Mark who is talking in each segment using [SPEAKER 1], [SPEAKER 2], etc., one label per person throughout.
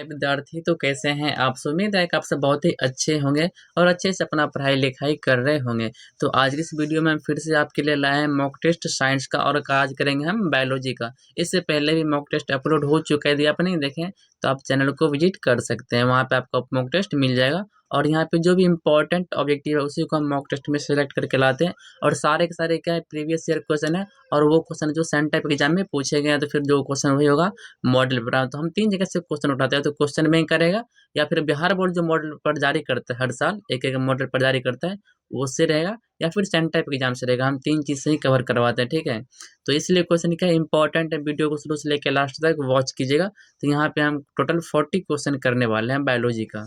[SPEAKER 1] विद्यार्थी तो कैसे हैं आप। उम्मीद है कि आप सब बहुत ही अच्छे होंगे और अच्छे से अपना पढ़ाई लिखाई कर रहे होंगे। तो आज की इस वीडियो में हम फिर से आपके लिए लाए हैं मॉक टेस्ट साइंस का और आज करेंगे हम बायोलॉजी का। इससे पहले भी मॉक टेस्ट अपलोड हो चुका है, यदि आप नहीं देखें तो आप चैनल को विजिट कर सकते हैं, वहाँ पे आपको मॉक टेस्ट मिल जाएगा। और यहाँ पे जो भी इंपॉर्टेंट ऑब्जेक्टिव है उसी को हम मॉक टेस्ट में सेलेक्ट करके लाते हैं और सारे के सारे क्या है प्रीवियस ईयर क्वेश्चन है और वो क्वेश्चन जो सेंट टाइप एग्जाम में पूछे गए हैं, तो फिर जो क्वेश्चन वही होगा मॉडल पर। तो हम 3 जगह से क्वेश्चन उठाते हैं, तो क्वेश्चन बैंक करेगा या फिर बिहार बोर्ड जो मॉडल पर जारी करता है, हर साल एक-एक मॉडल पर जारी करता है, उससे रहेगा या फिर सेंट टाइप एग्जाम से रहेगा। हम 3 चीज़ से ही कवर करवाते हैं, ठीक है। तो इसलिए क्वेश्चन क्या है इंपॉर्टेंट है, वीडियो को शुरू से लेकर लास्ट तक वॉच कीजिएगा। तो यहाँ पे हम टोटल 40 क्वेश्चन करने वाले हैं बायोलॉजी का।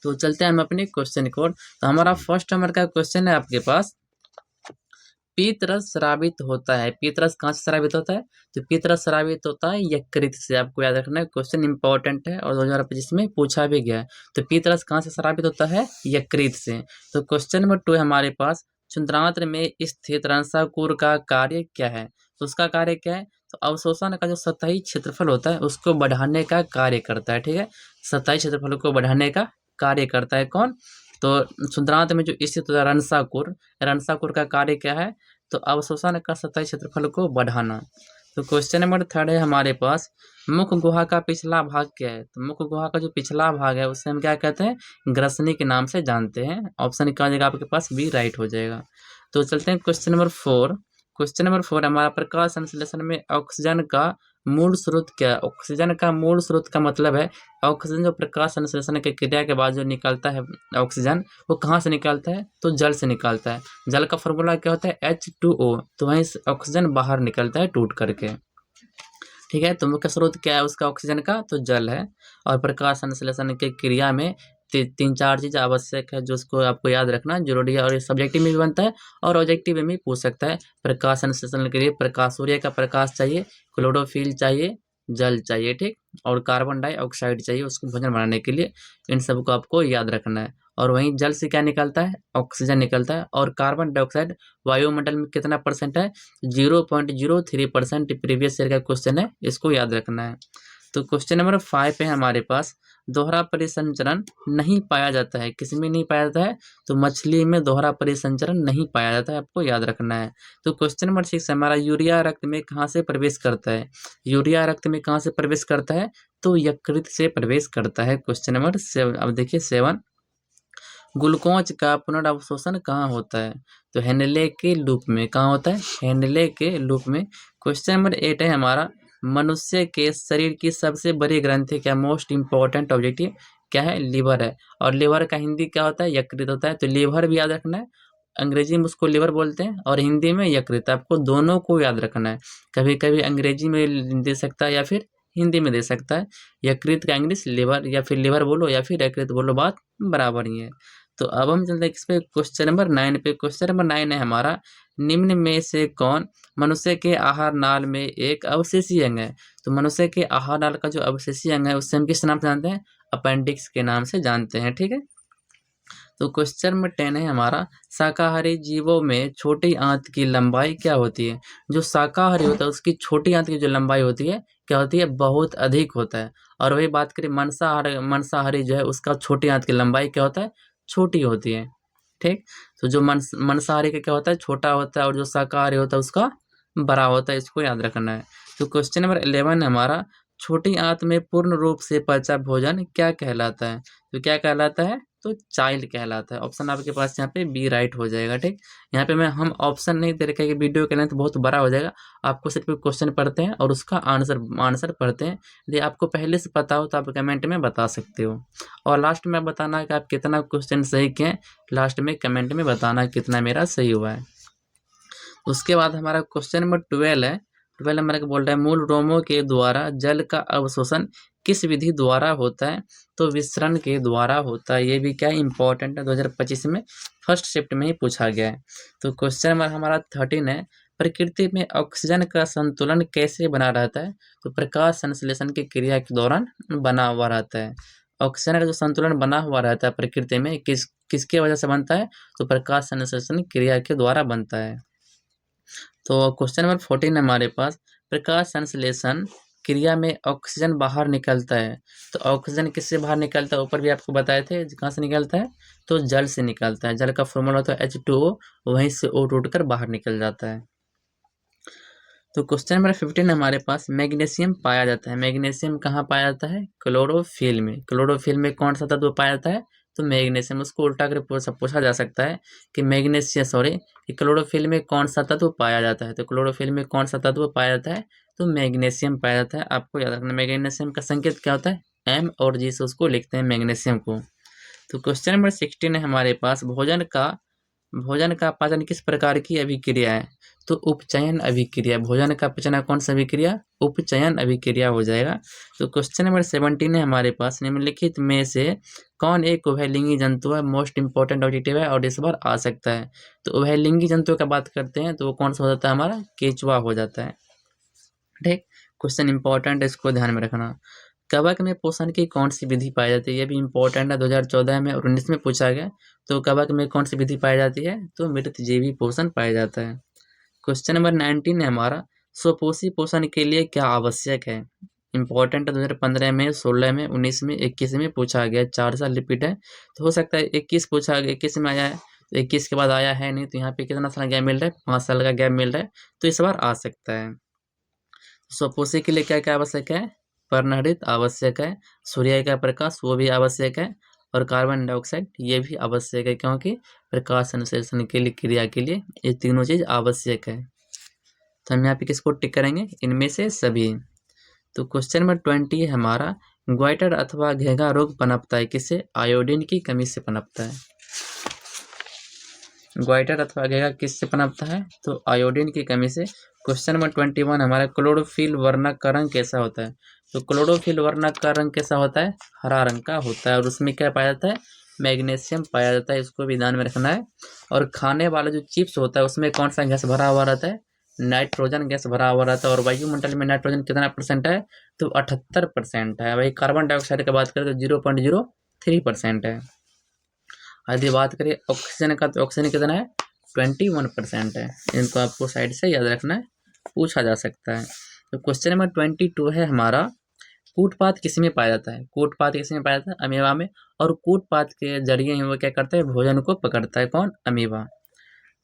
[SPEAKER 1] तो चलते हैं हम अपने क्वेश्चन की ओर। तो हमारा फर्स्ट नंबर का क्वेश्चन है आपके पास, पीतरस स्रावित होता है। पीतरस कहाँ से स्रावित होता है? तो पीतरस स्रावित होता है यकृत से। आपको याद रखना है, क्वेश्चन इंपॉर्टेंट है और 2025 में पूछा भी गया है। तो पीतरस कहाँ से स्रावित होता है? यकृत से। तो क्वेश्चन नंबर 2 है हमारे पास, क्षुद्रांत्र में स्थित रंसाकुर का कार्य क्या है? तो उसका कार्य क्या है? तो अवशोषण का जो सतही क्षेत्रफल होता है उसको बढ़ाने का कार्य करता है, ठीक है। सतही क्षेत्रफल को बढ़ाने का कार्य करता है कौन? तो क्षुद्रांत में जो स्थित होता है रंसाकुर, रंसाकुर का कार्य क्या है? तो अवशोषण का सतही क्षेत्रफल को बढ़ाना। तो क्वेश्चन नंबर 3 है हमारे पास, मुख गुहा का पिछला भाग क्या है? तो मुख गुहा का जो पिछला भाग है उसे हम क्या कहते हैं? ग्रसनी के नाम से जानते हैं। ऑप्शन क्या हो जाएगा आपके पास? बी राइट हो जाएगा। तो चलते हैं क्वेश्चन नंबर 4। क्वेश्चन नंबर 4 हमारा, प्रकाश संश्लेषण में ऑक्सीजन का मूल स्रोत क्या है? ऑक्सीजन का मूल स्रोत का मतलब है ऑक्सीजन जो प्रकाश संश्लेषण की क्रिया के बाद जो निकलता है ऑक्सीजन, वो कहाँ से निकलता है? तो जल से निकलता है। जल का फॉर्मूला क्या होता है? H2O। तो वहीं से ऑक्सीजन बाहर निकलता है टूट करके, ठीक है। तो मुख्य स्रोत क्या है उसका ऑक्सीजन का? तो जल है। और प्रकाश संश्लेषण की क्रिया में 3-4 चीज़ आवश्यक है, जो उसको आपको याद रखना जरूरी है और ये सब्जेक्टिव में भी बनता है और ऑब्जेक्टिव में भी पूछ सकता है। प्रकाश संश्लेषण के लिए प्रकाश, सूर्य का प्रकाश चाहिए, क्लोरोफिल चाहिए, जल चाहिए, ठीक, और कार्बन डाइऑक्साइड चाहिए उसको भोजन बनाने के लिए। इन सबको आपको याद रखना है। और वहीं जल से क्या निकलता है? ऑक्सीजन निकलता है। और कार्बन डाइऑक्साइड वायुमंडल में कितना परसेंट है? 0.03%। प्रीवियस ईयर का क्वेश्चन है, इसको याद रखना है। तो क्वेश्चन नंबर 5 है हमारे पास, दोहरा परिसंचरण नहीं पाया जाता है। किसमें नहीं पाया जाता है? तो मछली में दोहरा परिसंचरण नहीं पाया जाता है, आपको याद रखना है। तो क्वेश्चन नंबर 6 हमारा, यूरिया रक्त में कहाँ से प्रवेश करता है? यूरिया रक्त में कहाँ से प्रवेश करता है? तो यकृत से प्रवेश करता है। क्वेश्चन नंबर 7, अब देखिए 7, ग्लूकोज का पुनर्अवशोषण कहाँ होता है? तो हेनले के लूप में। कहाँ होता है? हेनले के लूप में। क्वेश्चन नंबर 8 है हमारा, मनुष्य के शरीर की सबसे बड़ी ग्रंथि क्या? मोस्ट इंपॉर्टेंट ऑब्जेक्टिव क्या है? लीवर है। और लीवर का हिंदी क्या होता है? यकृत होता है। तो लीवर भी याद रखना है, अंग्रेजी में उसको लीवर बोलते हैं और हिंदी में यकृत। आपको दोनों को याद रखना है। कभी कभी अंग्रेजी में दे सकता है या फिर हिंदी में दे सकता है। यकृत का इंग्लिश लीवर, या फिर लीवर बोलो या फिर यकृत बोलो, बात बराबर ही है। तो अब हम चलते हैं किस पे? क्वेश्चन नंबर 9 पे। क्वेश्चन नंबर 9 है हमारा, निम्न में से कौन मनुष्य के आहार नाल में एक अवशेषी अंग है? तो मनुष्य के आहार नाल का जो अवशेषी अंग है उससे हम किस नाम से जानते हैं? अपेंडिक्स के नाम से जानते हैं, ठीक है। तो क्वेश्चन नंबर 10 है हमारा, शाकाहारी जीवों में छोटी आंत की लंबाई क्या होती है? जो शाकाहारी होता है उसकी छोटी आंत की जो लंबाई होती है क्या होती है? बहुत अधिक होता है। और वही बात करें मांसाहारी जो है उसका छोटी आंत की लंबाई क्या होता है? छोटी होती है, ठीक। तो जो मांसाहारी का क्या होता है? छोटा होता है और जो शाकाहारी होता है उसका बड़ा होता है, इसको याद रखना है। तो क्वेश्चन नंबर 11 है हमारा, छोटी आंत में पूर्ण रूप से पचा भोजन क्या कहलाता है? तो क्या कहलाता है? तो चाइल्ड कहलाता है। ऑप्शन आपके पास यहाँ पे बी राइट हो जाएगा, ठीक। यहाँ पे हम ऑप्शन नहीं दे रखे कि वीडियो का लेंथ बहुत बड़ा हो जाएगा। आपको सिर्फ क्वेश्चन पढ़ते हैं और उसका आंसर पढ़ते हैं। यदि आपको पहले से पता हो तो आप कमेंट में बता सकते हो। और लास्ट में बताना है कि आप कितना क्वेश्चन सही किए, लास्ट में कमेंट में बताना कितना मेरा सही हुआ है। उसके बाद हमारा क्वेश्चन नंबर 12 है। 12 नंबर का बोल रहा है, मूल रोमों के द्वारा जल का अवशोषण किस विधि द्वारा होता है? तो विसरण के द्वारा होता है। ये भी क्या इंपॉर्टेंट है, 2025 में फर्स्ट शिफ्ट में ही पूछा गया है। तो क्वेश्चन नंबर हमारा 13 है, प्रकृति में ऑक्सीजन का संतुलन कैसे बना रहता है? तो प्रकाश संश्लेषण की क्रिया के दौरान बना हुआ रहता है। ऑक्सीजन का जो संतुलन बना हुआ रहता है प्रकृति में किसके वजह से बनता है? तो प्रकाश संश्लेषण क्रिया के द्वारा बनता है। तो क्वेश्चन नंबर 14 हमारे पास, प्रकाश संश्लेषण क्रिया में ऑक्सीजन बाहर निकलता है, तो ऑक्सीजन किससे बाहर निकलता है, ऊपर भी आपको बताए थे कहाँ से निकलता है, तो जल से निकलता है। जल का फॉर्मूला होता है H2O, वहीं से O टूट कर बाहर निकल जाता है। तो क्वेश्चन नंबर 15 हमारे पास मैग्नीशियम पाया जाता है। मैग्नीशियम कहाँ पाया जाता है, क्लोरोफिल में। क्लोरोफिल में कौन सा तत्व पाया जाता है, तो मैग्नीशियम। उसको उल्टा कर पूछा जा सकता है कि कि क्लोरोफिल में कौन सा तत्व पाया जाता है, तो क्लोरोफिल में कौन सा तत्व पाया जाता है, तो मैग्नीशियम पाया जाता है। आपको याद रखना मैग्नीशियम का संकेत क्या होता है, M और G से उसको लिखते हैं मैग्नीशियम को। तो क्वेश्चन नंबर 16 है हमारे पास, भोजन का पाचन किस प्रकार की अभिक्रिया है, तो उपचयन अभिक्रिया। भोजन का पचना कौन सा अभिक्रिया, उपचयन अभिक्रिया हो जाएगा। तो क्वेश्चन नंबर 17 है हमारे पास, निम्नलिखित में से कौन एक उभयलिंगी जंतु है, मोस्ट इंपॉर्टेंट ऑब्जेक्टिव है और इस बार आ सकता है। तो उभयलिंगी जंतु का बात करते हैं तो वो कौन सा हो जाता है, हमारा केचुआ हो जाता है। ठीक, क्वेश्चन इंपॉर्टेंट है, इसको ध्यान में रखना। कवक में पोषण की कौन सी विधि पाई जाती है, ये भी इंपॉर्टेंट है, 2014 में और 19 में पूछा गया। तो कवक में कौन सी विधि पाई जाती है, तो मृतजीवी पोषण पाया जाता है। क्वेश्चन नंबर 19 है हमारा, स्वपोषी पोषण के लिए क्या आवश्यक है। इंपॉर्टेंट है, 2015 में, 16 में, 19 में, 21 में पूछा गया, 4 साल रिपीट है। तो हो सकता है 21 पूछा गया, 21 में आया है, तो 21 के बाद आया है नहीं, तो यहाँ पे कितना साल गैप मिल रहा है, 5 साल का गैप मिल रहा है, तो इस बार आ सकता है। स्वपोषी के लिए क्या क्या आवश्यक है, पर्णहरित आवश्यक है, सूर्य का प्रकाश वो भी आवश्यक है, और कार्बन डाइऑक्साइड ये भी आवश्यक है, क्योंकि प्रकाश संश्लेषण के लिए, क्रिया के लिए ये तीनों चीज आवश्यक है। तो हम यहाँ पे किसको टिक करेंगे, इनमें से सभी। तो क्वेश्चन नंबर 20 है हमारा, ग्वाइटर अथवा घेंघा रोग पनपता है किससे, आयोडीन की कमी से पनपता है। ग्वाइटर अथवा घेंघा किससे पनपता है, तो आयोडीन की कमी से। क्वेश्चन नंबर 21 हमारा, क्लोरोफिल वर्णक का रंग कैसा होता है, तो क्लोरोफिल वर्णक का रंग कैसा होता है, हरा रंग का होता है, और उसमें क्या पाया जाता है, मैग्नीशियम पाया जाता है, इसको भी ध्यान में रखना है। और खाने वाला जो चिप्स होता है उसमें कौन सा गैस भरा हुआ रहता है, नाइट्रोजन गैस भरा हुआ रहता है, और वायुमंडल में नाइट्रोजन कितना परसेंट है, तो 78% है। वही कार्बन डाइऑक्साइड की बात करें तो 0.03% है। यदि बात करें ऑक्सीजन का, तो ऑक्सीजन कितना है, 21% है। इनको आपको साइड से याद रखना है, पूछा जा सकता है। तो क्वेश्चन नंबर 22 है हमारा, कूटपात किसमें पाया जाता है, कूटपात किसमें पाया जाता है, अमीबा में। और कूटपात के जरिए ही वो क्या करता है, भोजन को पकड़ता है, कौन, अमीबा।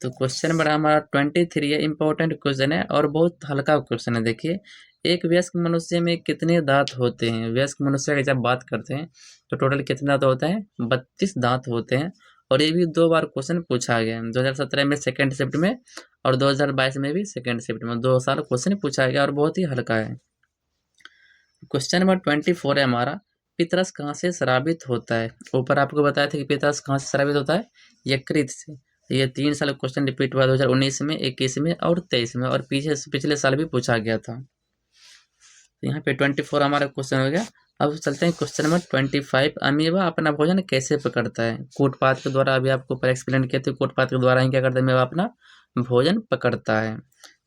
[SPEAKER 1] तो क्वेश्चन नंबर हमारा 23 है, इंपॉर्टेंट क्वेश्चन है और बहुत हल्का क्वेश्चन है। देखिए, एक वयस्क मनुष्य में कितने दांत होते हैं। वयस्क मनुष्य की जब बात करते हैं तो टोटल कितने दांत होते हैं, 32 दांत होते हैं। और ये भी 2 बार क्वेश्चन पूछा गया है, 2017 में सेकेंड शिफ्ट में और 2022 में भी सेकेंड शिफ्ट में, 2 साल क्वेश्चन पूछा गया और बहुत ही हल्का है। क्वेश्चन नंबर 24 है हमारा, पितरस कहाँ से स्रावित होता है। ऊपर आपको बताया था कि पितरस कहाँ से स्रावित होता है, यकृत से। ये 3 साल क्वेश्चन रिपीट हुआ, 2019 में, 21 में और 23 में, और पिछले साल भी पूछा गया था। तो यहाँ पे 24 हमारा क्वेश्चन हो गया। अब चलते हैं क्वेश्चन नंबर 25, अमीबा अपना भोजन कैसे पकड़ता है। कूटपात के द्वारा, अभी आपको ऊपर एक्सप्लेन किया था, कूटपात के द्वारा ही क्या करता है, अमीबा अपना भोजन पकड़ता है।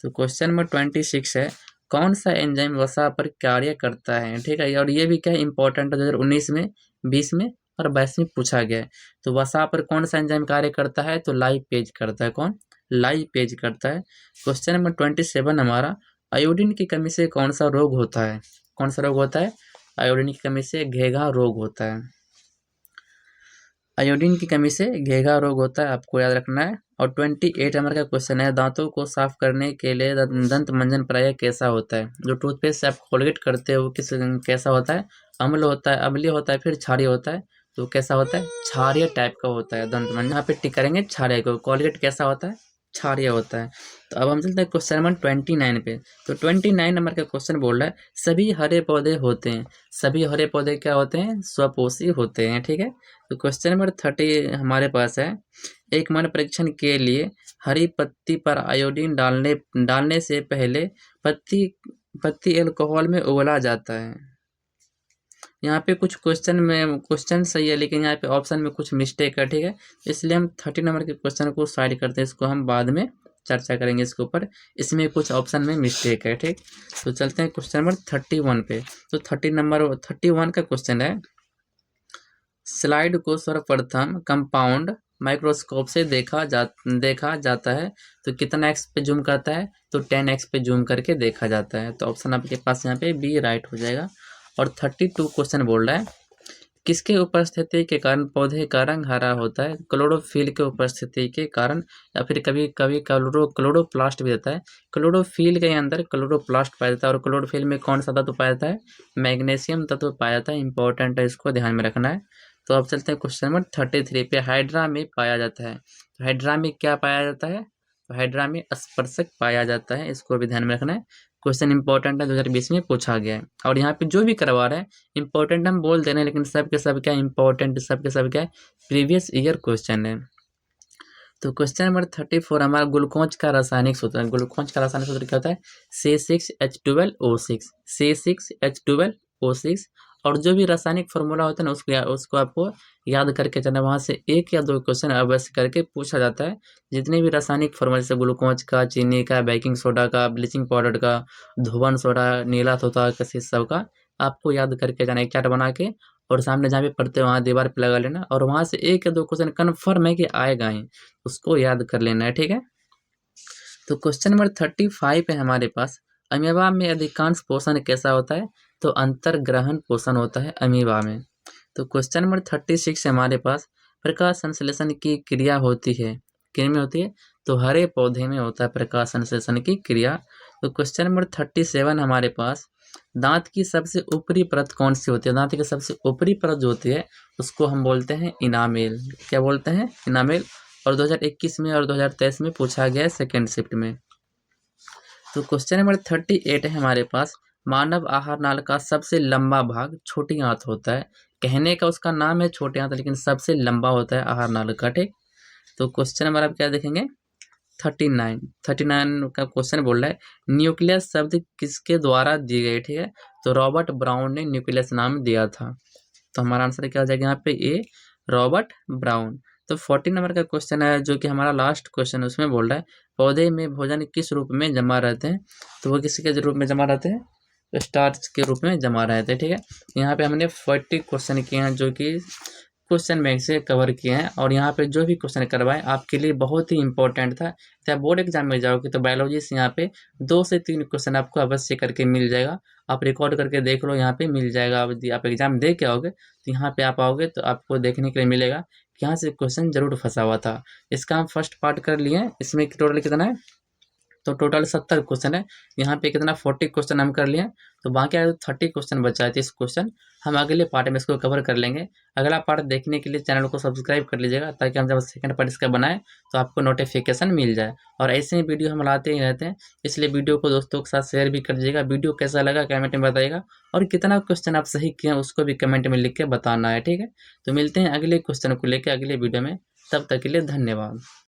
[SPEAKER 1] तो क्वेश्चन नंबर 26 है, कौन सा एंजाइम वसा पर कार्य करता है। ठीक है, और ये भी क्या इंपॉर्टेंट है, 2019 में, 20 में और 22 में पूछा गया है। तो वसा पर कौन सा एंजाइम कार्य करता है, तो लाइपेज करता है, कौन, लाइपेज करता है। क्वेश्चन नंबर 27 हमारा, आयोडीन की कमी से कौन सा रोग होता है, कौन सा रोग होता है, आयोडीन की कमी से घेंघा रोग होता है। आयोडीन की कमी से घेंघा रोग होता है, आपको याद रखना है। और 28 नंबर का क्वेश्चन है, दांतों को साफ करने के लिए दंत मंजन प्राय कैसा होता है। जो टूथपेस्ट से आप कोलगेट करते हो कैसा होता है, अम्ल होता है, अम्लीय होता है, फिर क्षारीय होता है। तो कैसा होता है, क्षारीय टाइप का होता है दंत मंजन। यहाँ पे टिक करेंगे क्षारीय को, कोलगेट कैसा होता है, क्षारीय होता है। तो अब हम चलते हैं क्वेश्चन नंबर 29 पे। तो 29 नंबर का क्वेश्चन बोल रहा है, सभी हरे पौधे होते हैं, सभी हरे पौधे क्या होते हैं, स्वपोषी होते हैं। ठीक है, तो क्वेश्चन नंबर 30 हमारे पास है, एक मन परीक्षण के लिए हरी पत्ती पर आयोडीन डालने से पहले पत्ती अल्कोहल में उबाला जाता है। यहाँ पे कुछ क्वेश्चन सही है, लेकिन यहाँ पे ऑप्शन में कुछ मिस्टेक है। ठीक है, इसलिए हम 30 नंबर के क्वेश्चन को साइड करते हैं, इसको हम बाद में चर्चा करेंगे इसके ऊपर। इसमें कुछ ऑप्शन में मिस्टेक है। ठीक, तो चलते हैं क्वेश्चन नंबर 31 पे। तो 31 का क्वेश्चन है, स्लाइड को सर्वप्रथम कंपाउंड माइक्रोस्कोप से देखा जाता है तो कितना एक्स पे जूम करता है, तो 10x पे जूम करके देखा जाता है। तो ऑप्शन आपके पास यहाँ पे बी राइट हो जाएगा। और 32 क्वेश्चन बोल रहा है, किसके उपस्थिति के कारण पौधे का रंग हरा होता है? क्लोरोफिल के उपस्थिति के कारण, या फिर कभी कभी क्लोरोप्लास्ट भी रहता है। क्लोरोफिल के अंदर क्लोरोप्लास्ट पाया जाता है, और क्लोरोफिल में कौन सा तत्व पाया जाता है? मैग्नीशियम तत्व पाया जाता है। इंपॉर्टेंट है, इसको ध्यान में रखना है। तो अब चलते हैं क्वेश्चन नंबर 33 पे। हाइड्रा में पाया जाता है, तो हाइड्रा में क्या पाया जाता है? तो हाइड्रा में स्पर्शक पाया जाता है, इसको भी ध्यान में रखना है। क्वेश्चन इंपॉर्टेंट है, 2020 में पूछा गया है। और यहाँ पे जो भी करवा रहे हैं इंपॉर्टेंट हम बोल दे रहे हैं, लेकिन सब के सब क्या इंपॉर्टेंट, सब के सब क्या है प्रीवियस ईयर क्वेश्चन है। तो क्वेश्चन नंबर 34 हमारा ग्लूकोज का रासायनिक सूत्र है। ग्लूकोज का रासायनिक सूत्र क्या होता है? C6H12O6, C6H12O6। और जो भी रासायनिक फार्मूला होता है ना, उसको आपको याद करके चलना। वहाँ से 1 या 2 क्वेश्चन अवश्य करके पूछा जाता है। जितने भी रासायनिक फार्मूला, जैसे ग्लूकोज का, चीनी का, बेकिंग सोडा का, ब्लीचिंग पाउडर का, धोवन सोडा, नीला तोता का, सब का आपको याद करके जाना, एक चार्ट बना के, और सामने जहाँ पे पढ़ते हैं वहाँ दीवार पे लगा लेना। और वहाँ से 1 या 2 क्वेश्चन कन्फर्म है कि आएगा ही, उसको याद कर लेना है, ठीक है। तो क्वेश्चन नंबर 35 है हमारे पास, अमीबा में अधिकांश पोषण कैसा होता है? तो अंतर्ग्रहण पोषण होता है अमीबा में। तो क्वेश्चन नंबर 36 है हमारे पास, प्रकाश संश्लेषण की क्रिया होती है, किन में होती है? तो हरे पौधे में होता है प्रकाश संश्लेषण की क्रिया। तो क्वेश्चन नंबर 37 हमारे पास, दांत की सबसे ऊपरी परत कौन सी होती है? दांत की सबसे ऊपरी परत जो होती है उसको हम बोलते हैं इनामेल। क्या बोलते हैं? इनामेल। और 2021 में और 2023 में पूछा गया है सेकेंड शिफ्ट में। तो क्वेश्चन नंबर 38 है हमारे पास, मानव आहार नाल का सबसे लंबा भाग छोटी आंत होता है। कहने का उसका नाम है छोटी आंत, लेकिन सबसे लंबा होता है आहार नाल का, ठीक। तो क्वेश्चन नंबर आप क्या देखेंगे? 39 का क्वेश्चन बोल रहा है, न्यूक्लियस शब्द किसके द्वारा दी गई, ठीक है। तो रॉबर्ट ब्राउन ने न्यूक्लियस नाम दिया था। तो हमारा आंसर क्या हो जाएगा यहाँ पे? ए, रॉबर्ट ब्राउन। तो 40 नंबर का क्वेश्चन है, जो कि हमारा लास्ट क्वेश्चन है, उसमें बोल रहा है, पौधे में भोजन किस रूप में जमा रहते हैं? तो वो किसके रूप में जमा रहते हैं? स्टार्च के रूप में जमा रहते हैं, ठीक है। यहाँ पे हमने 40 क्वेश्चन किए हैं, जो कि क्वेश्चन बैंक से कवर किए हैं। और यहाँ पे जो भी क्वेश्चन करवाए आपके लिए बहुत ही इंपॉर्टेंट था। चाहे बोर्ड एग्जाम में जाओगे तो बायोलॉजी से यहाँ पे 2 से 3 क्वेश्चन आपको अवश्य करके मिल जाएगा। आप रिकॉर्ड करके देख लो, यहाँ पे मिल जाएगा। आप एग्जाम दे के आओगे तो यहाँ पे आप आओगे तो आपको देखने के लिए मिलेगा कि यहाँ से क्वेश्चन जरूर फंसा हुआ था। इसका हम फर्स्ट पार्ट कर लिए। इसमें टोटल कितना है? तो टोटल 70 क्वेश्चन है। यहाँ पे कितना 40 क्वेश्चन हम कर लिए। तो बाकी 30 क्वेश्चन बचा है, 30 क्वेश्चन हम अगले पार्ट में इसको कवर कर लेंगे। अगला पार्ट देखने के लिए चैनल को सब्सक्राइब कर लीजिएगा, ताकि हम जब सेकंड पार्ट इसका बनाएं तो आपको नोटिफिकेशन मिल जाए। और ऐसे ही वीडियो हम लाते ही रहते हैं, इसलिए वीडियो को दोस्तों के साथ शेयर भी कर दीजिएगा। वीडियो कैसा लगा कमेंट में बताइएगा, और कितना क्वेश्चन आप सही किए हैं उसको भी कमेंट में लिख के बताना है, ठीक है। तो मिलते हैं अगले क्वेश्चन को लेकर अगले वीडियो में, तब तक के लिए धन्यवाद।